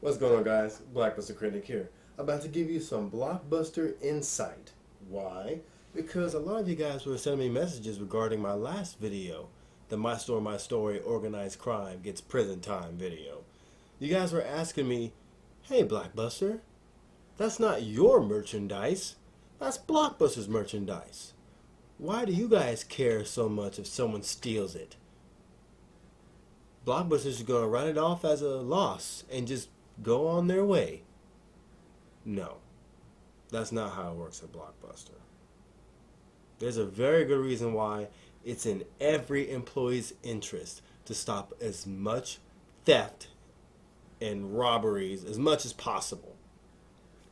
What's going on, guys? BlackbusterCritic here. About to give you some Blockbuster insight. Why? Because a lot of you guys were sending me messages regarding my last video, the My Store, My Story Organized Crime Gets Prison Time video. You guys were asking me, hey Blackbuster, that's not your merchandise, that's Blockbuster's merchandise. Why do you guys care so much if someone steals it? Blockbuster's going to write it off as a loss and just go on their way. No, that's not how it works at Blockbuster. There's a very good reason why it's in every employee's interest to stop as much theft and robberies as much as possible,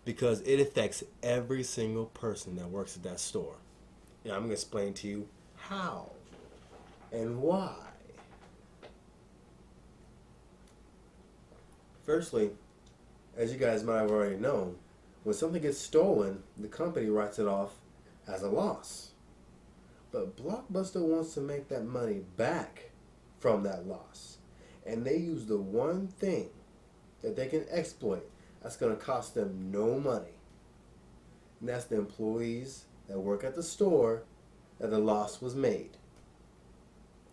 because it affects every single person that works at that store. And I'm going to explain to you how and why. Firstly, as you guys might have already known, when something gets stolen, the company writes it off as a loss. But Blockbuster wants to make that money back from that loss. And they use the one thing that they can exploit that's going to cost them no money. And that's the employees that work at the store that the loss was made.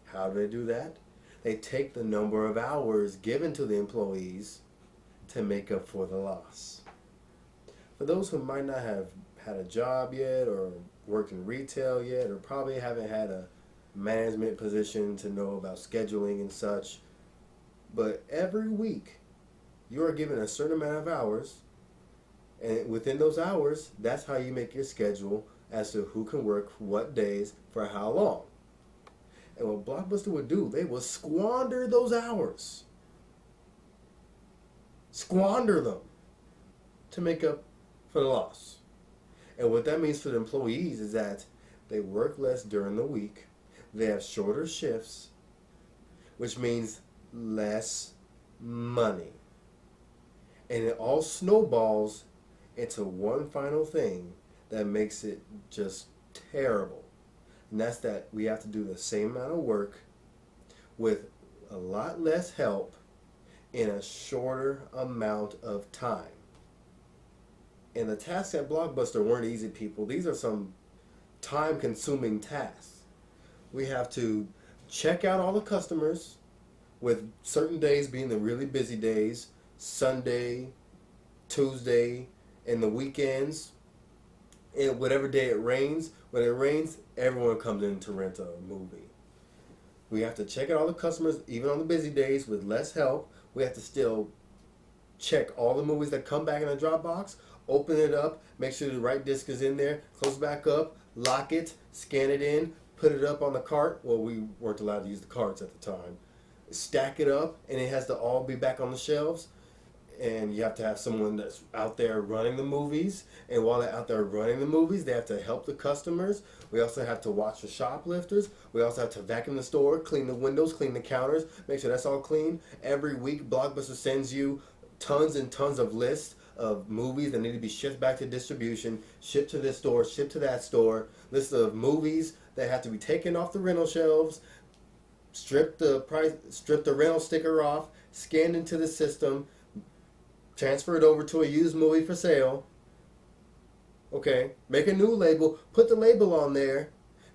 How do they do that? They take the number of hours given to the employees to make up for the loss. For those who might not have had a job yet or worked in retail yet or probably haven't had a management position to know about scheduling and such, but every week you are given a certain amount of hours, and within those hours, that's how you make your schedule as to who can work what days for how long. And what Blockbuster would do, they would squander those hours. Squander them to make up for the loss. And what that means for the employees is that they work less during the week, they have shorter shifts, which means less money. And it all snowballs into one final thing that makes it just terrible. And that's that we have to do the same amount of work with a lot less help in a shorter amount of time. And the tasks at Blockbuster weren't easy, people. These are some time-consuming tasks. We have to check out all the customers, with certain days being the really busy days, Sunday, Tuesday, and the weekends, and whatever day it rains. When it rains, everyone comes in to rent a movie. We have to check out all the customers, even on the busy days, with less help. We have to still check all the movies that come back in the Dropbox, open it up, make sure the right disc is in there, close it back up, lock it, scan it in, put it up on the cart. Well, we weren't allowed to use the carts at the time. Stack it up, and it has to all be back on the shelves. And you have to have someone that's out there running the movies. And while they're out there running the movies, they have to help the customers. We also have to watch the shoplifters. We also have to vacuum the store, clean the windows, clean the counters, make sure that's all clean. Every week, Blockbuster sends you tons and tons of lists of movies that need to be shipped back to distribution, shipped to this store, shipped to that store, list of movies that have to be taken off the rental shelves, strip the rental sticker off, scanned into the system, transfer it over to a used movie for sale. Okay, make a new label, put the label on there,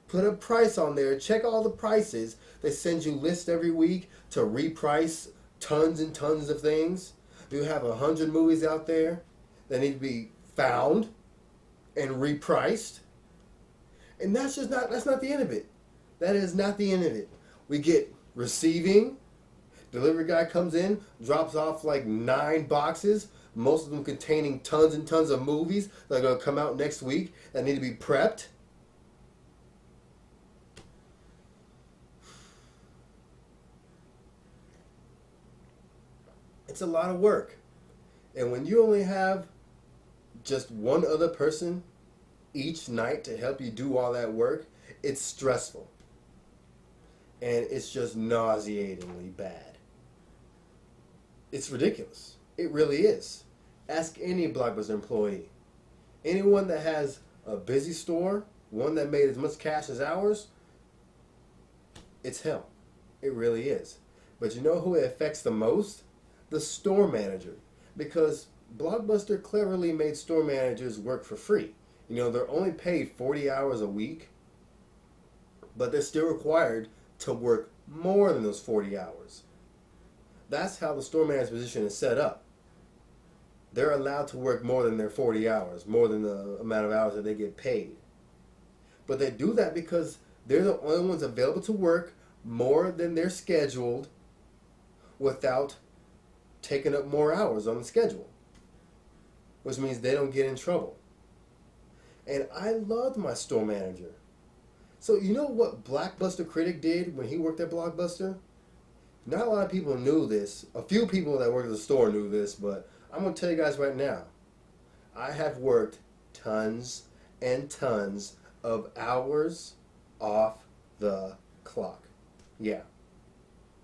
put a price on there, check all the prices. They send you lists every week to reprice tons and tons of things. You have 100 movies out there that need to be found and repriced. And that's not the end of it. That is not the end of it. We get receiving. Delivery guy comes in, drops off like 9 boxes, most of them containing tons and tons of movies that are going to come out next week that need to be prepped. It's a lot of work. And when you only have just one other person each night to help you do all that work, it's stressful. And it's just nauseatingly bad. It's ridiculous. It really is. Ask any Blockbuster employee. Anyone that has a busy store, one that made as much cash as ours, it's hell. It really is. But you know who it affects the most? The store manager. Because BlockBuster cleverly made store managers work for free. You know, they're only paid 40 hours a week, but they're still required to work more than those 40 hours. That's how the store manager's position is set up. They're allowed to work more than their 40 hours, more than the amount of hours that they get paid. But they do that because they're the only ones available to work more than they're scheduled without taking up more hours on the schedule, which means they don't get in trouble. And I loved my store manager. So you know what BlackbusterCritic did when he worked at BlockBuster? Not a lot of people knew this. A few people that worked at the store knew this, but I'm going to tell you guys right now. I have worked tons and tons of hours off the clock. Yeah,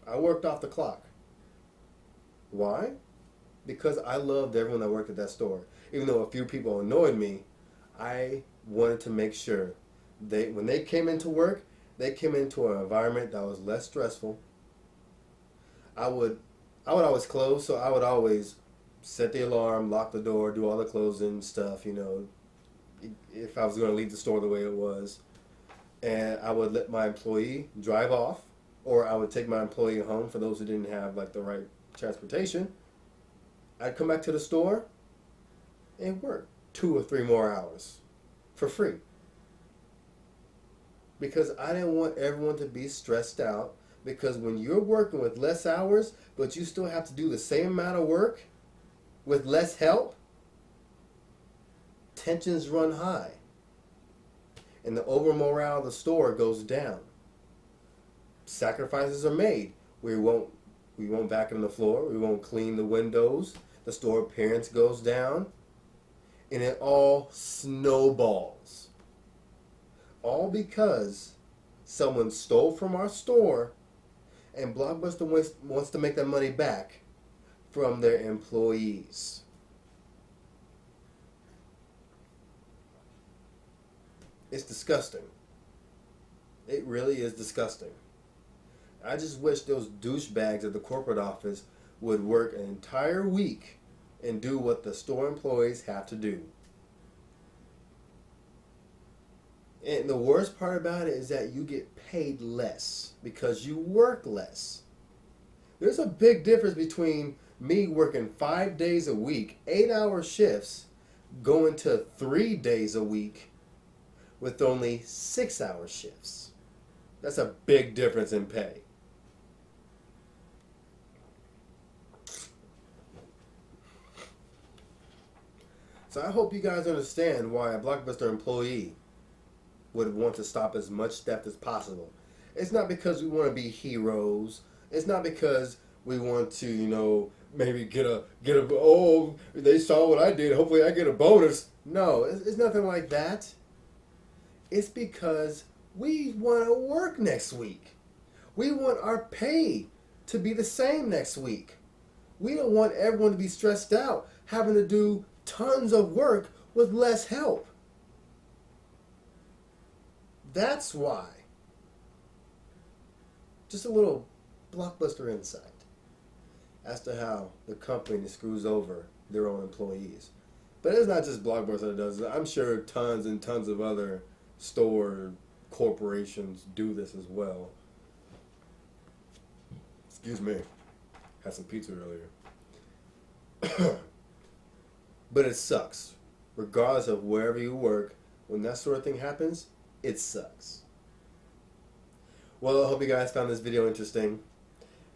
I worked off the clock. Why? Because I loved everyone that worked at that store. Even though a few people annoyed me, I wanted to make sure when they came into work, they came into an environment that was less stressful. I would always close, so I would always set the alarm, lock the door, do all the closing stuff, you know, if I was going to leave the store the way it was. And I would let my employee drive off, or I would take my employee home for those who didn't have like the right transportation. I'd come back to the store and work 2 or 3 more hours for free. Because I didn't want everyone to be stressed out. Because when you're working with less hours, but you still have to do the same amount of work with less help, tensions run high. And the overall morale of the store goes down. Sacrifices are made. We won't vacuum the floor. We won't clean the windows. The store appearance goes down. And it all snowballs. All because someone stole from our store and BlockBuster wants to make that money back from their employees. It's disgusting. It really is disgusting. I just wish those douchebags at the corporate office would work an entire week and do what the store employees have to do. And the worst part about it is that you get paid less because you work less. There's a big difference between me working 5 days a week, 8-hour shifts, going to 3 days a week with only 6-hour shifts. That's a big difference in pay. So I hope you guys understand why a BlockBuster employee would want to stop as much theft as possible. It's not because we want to be heroes. It's not because we want to, you know, maybe get a oh, they saw what I did, hopefully I get a bonus. No, it's nothing like that. It's because we want to work next week. We want our pay to be the same next week. We don't want everyone to be stressed out having to do tons of work with less help. That's why. Just a little BlockBuster insight as to how the company screws over their own employees. But it's not just BlockBuster that does it. I'm sure tons and tons of other store corporations do this as well. Excuse me. Had some pizza earlier. But it sucks. Regardless of wherever you work, when that sort of thing happens, it sucks. Well, I hope you guys found this video interesting.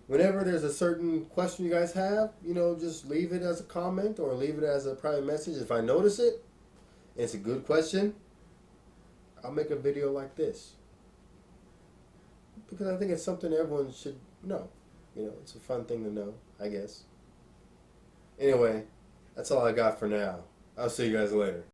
Whenever there's a certain question you guys have, you know, just leave it as a comment or leave it as a private message. If I notice it, and it's a good question, I'll make a video like this. Because I think it's something everyone should know. You know, it's a fun thing to know, I guess. Anyway, that's all I got for now. I'll see you guys later.